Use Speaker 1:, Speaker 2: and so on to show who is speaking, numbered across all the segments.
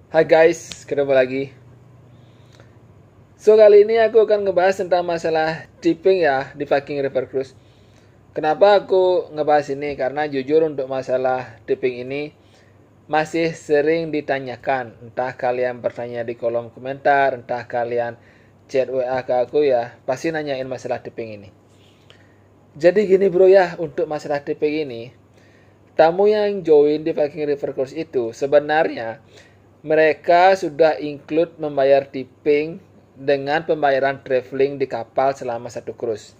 Speaker 1: Hai guys, ketemu lagi. Kali ini aku akan ngebahas tentang masalah tipping ya di Viking River Cruise. Kenapa aku ngebahas ini? Karena jujur untuk masalah tipping ini masih sering ditanyakan. Entah kalian bertanya di kolom komentar, entah kalian chat WA ke aku ya, pasti nanyain masalah tipping ini. Jadi gini bro ya, untuk masalah tipping ini, tamu yang join di Viking River Cruise itu sebenarnya mereka sudah include membayar tipping dengan pembayaran traveling di kapal selama satu cruise.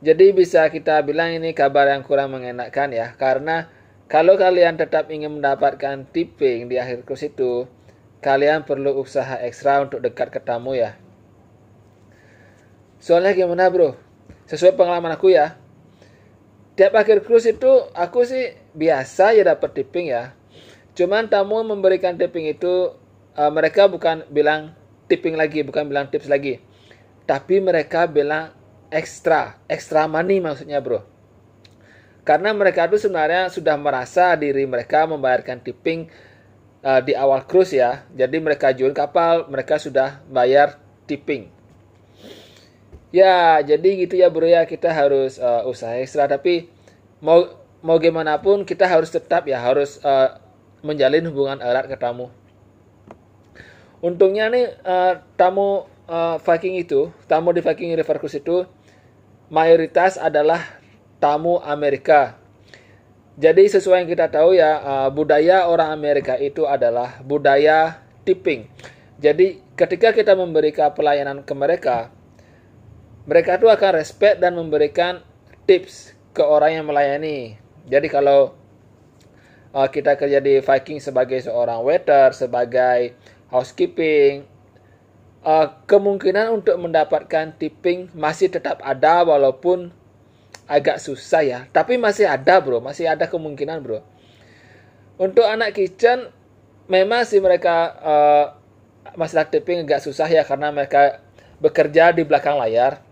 Speaker 1: Jadi bisa kita bilang ini kabar yang kurang mengenakan ya, karena kalau kalian tetap ingin mendapatkan tipping di akhir cruise itu, kalian perlu usaha ekstra untuk dekat ke tamu ya. Soalnya gimana bro? Sesuai pengalaman aku ya, tiap akhir cruise itu aku sih biasa ya dapat tipping ya. Cuman tamu memberikan tipping itu mereka bukan bilang tipping lagi, bukan bilang tips lagi. Tapi mereka bilang extra money maksudnya bro. Karena mereka itu sebenarnya sudah merasa diri mereka membayarkan tipping di awal cruise ya. Jadi mereka join kapal, mereka sudah bayar tipping. Ya, jadi gitu ya bro ya, kita harus usaha ekstra. Tapi mau gimana pun kita harus tetap ya, harus menjalin hubungan erat ke tamu. Untungnya nih tamu Viking itu, tamu di Viking River Cruise itu mayoritas adalah tamu Amerika. Jadi sesuai yang kita tahu ya, budaya orang Amerika itu adalah budaya tipping. Jadi ketika kita memberikan pelayanan ke mereka, mereka itu akan respect dan memberikan tips ke orang yang melayani. Jadi kalau kita kerja di Viking sebagai seorang waiter, sebagai housekeeping, kemungkinan untuk mendapatkan tipping masih tetap ada walaupun agak susah ya. Tapi masih ada bro, masih ada kemungkinan bro. Untuk anak kitchen memang sih mereka masalah tipping agak susah ya karena mereka bekerja di belakang layar.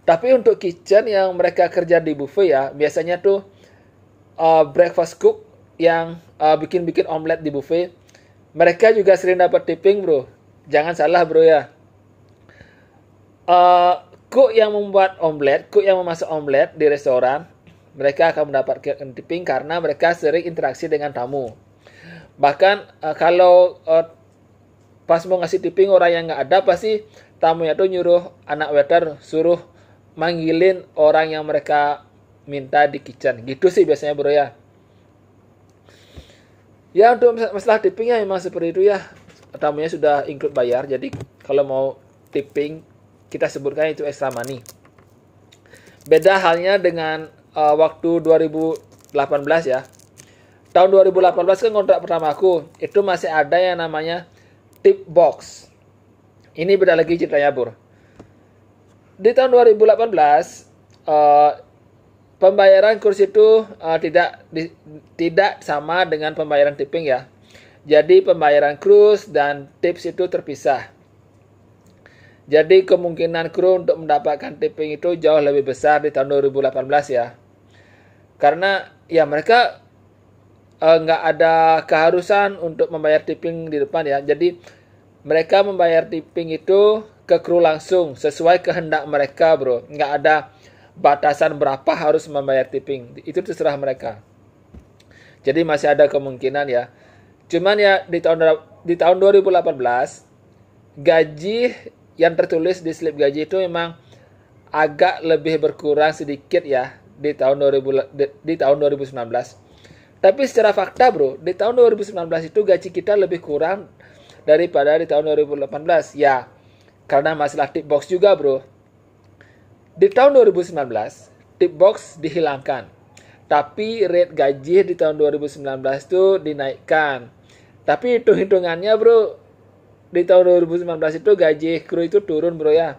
Speaker 1: Tapi untuk kitchen yang mereka kerja di buffet ya, biasanya tuh breakfast cook yang bikin omelet di buffet, mereka juga sering dapat tipping bro. Jangan salah bro ya. Cook yang membuat omelet, cook yang memasak omelet di restoran, mereka akan mendapatkan tipping karena mereka sering interaksi dengan tamu. Bahkan kalau pas mau ngasih tipping orang yang nggak ada, pasti tamunya tuh nyuruh anak waiter suruh manggilin orang yang mereka minta di kitchen. Gitu sih biasanya bro ya. Ya untuk masalah tipping ya memang seperti itu ya. Tamunya sudah include bayar. Jadi kalau mau tipping kita sebutkan itu extra money. Beda halnya dengan waktu 2018 ya. Tahun 2018 kan kontrak pertama aku. Itu masih ada yang namanya tip box. Ini beda lagi ceritanya bro. Di tahun 2018 pembayaran kurs itu tidak sama dengan pembayaran tipping ya. Jadi pembayaran cruise dan tips itu terpisah. Jadi kemungkinan kru untuk mendapatkan tipping itu jauh lebih besar di tahun 2018 ya. Karena ya mereka nggak ada keharusan untuk membayar tipping di depan ya. Jadi mereka membayar tipping itu ke kru langsung sesuai kehendak mereka bro. Nggak ada batasan berapa harus membayar tipping. Itu terserah mereka. Jadi masih ada kemungkinan ya. Cuman ya di tahun 2018 gaji yang tertulis di slip gaji itu memang agak lebih berkurang sedikit ya di tahun 2019. Tapi secara fakta bro, di tahun 2019 itu gaji kita lebih kurang daripada di tahun 2018 ya. Karena masalah tip box juga bro. Di tahun 2019 tip box dihilangkan. Tapi rate gaji di tahun 2019 itu dinaikkan. Tapi hitung-hitungannya bro, di tahun 2019 itu gaji kru itu turun bro ya.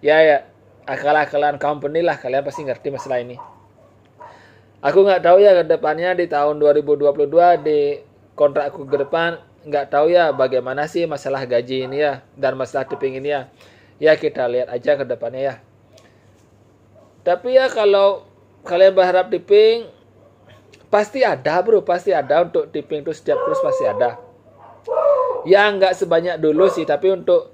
Speaker 1: Ya akal-akalan company lah, kalian pasti ngerti masalah ini. Aku nggak tahu ya ke depannya di tahun 2022 di kontrakku ke depan, nggak tahu ya bagaimana sih masalah gaji ini ya dan masalah tipping ini ya. Ya kita lihat aja ke depannya ya. Tapi ya kalau kalian berharap tipping, Pasti ada bro, pasti ada untuk tipping itu setiap cruise pasti ada. Ya nggak sebanyak dulu sih, tapi untuk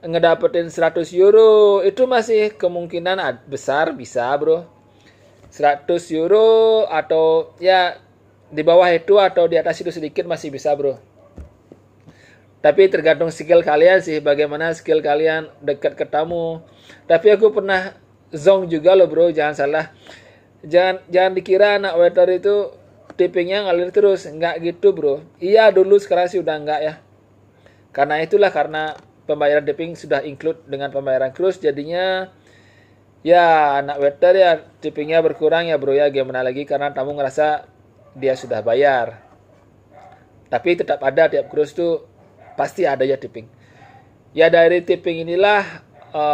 Speaker 1: ngedapetin 100 euro itu masih kemungkinan besar bisa bro. 100 euro atau ya di bawah itu atau di atas itu sedikit masih bisa bro. Tapi tergantung skill kalian sih, bagaimana skill kalian dekat ke tamu. Tapi aku pernah zong juga loh bro, jangan salah. Jangan dikira anak waiter itu tippingnya ngalir terus, nggak gitu bro. Iya dulu, sekarang sih udah nggak ya. Karena pembayaran tipping sudah include dengan pembayaran cruise, jadinya ya anak waiter ya tippingnya berkurang ya bro ya, gimana lagi karena tamu ngerasa dia sudah bayar. Tapi tetap ada tiap cruise tuh pasti ada ya tipping. Ya dari tipping inilah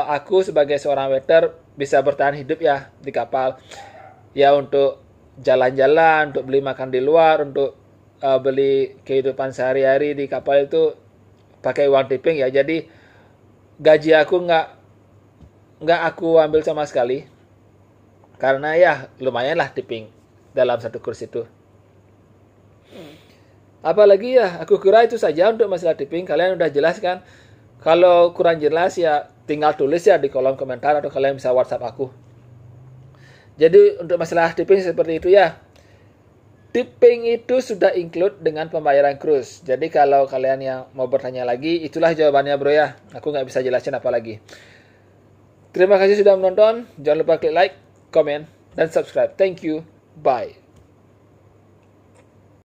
Speaker 1: aku sebagai seorang waiter bisa bertahan hidup ya di kapal. Ya untuk jalan-jalan, untuk beli makan di luar, untuk beli kehidupan sehari-hari di kapal itu pakai uang tipping ya. Jadi gaji aku nggak aku ambil sama sekali. Karena ya lumayan lah tipping dalam satu kurs itu. Apalagi ya, aku kira itu saja untuk masalah tipping. Kalian udah jelas kan? Kalau kurang jelas ya tinggal tulis ya di kolom komentar atau kalian bisa WhatsApp aku. Jadi untuk masalah tipping seperti itu ya. Tipping itu sudah include dengan pembayaran cruise. Jadi kalau kalian yang mau bertanya lagi, itulah jawabannya bro ya. Aku nggak bisa jelasin apa lagi. Terima kasih sudah menonton. Jangan lupa klik like, comment, dan subscribe. Thank you. Bye.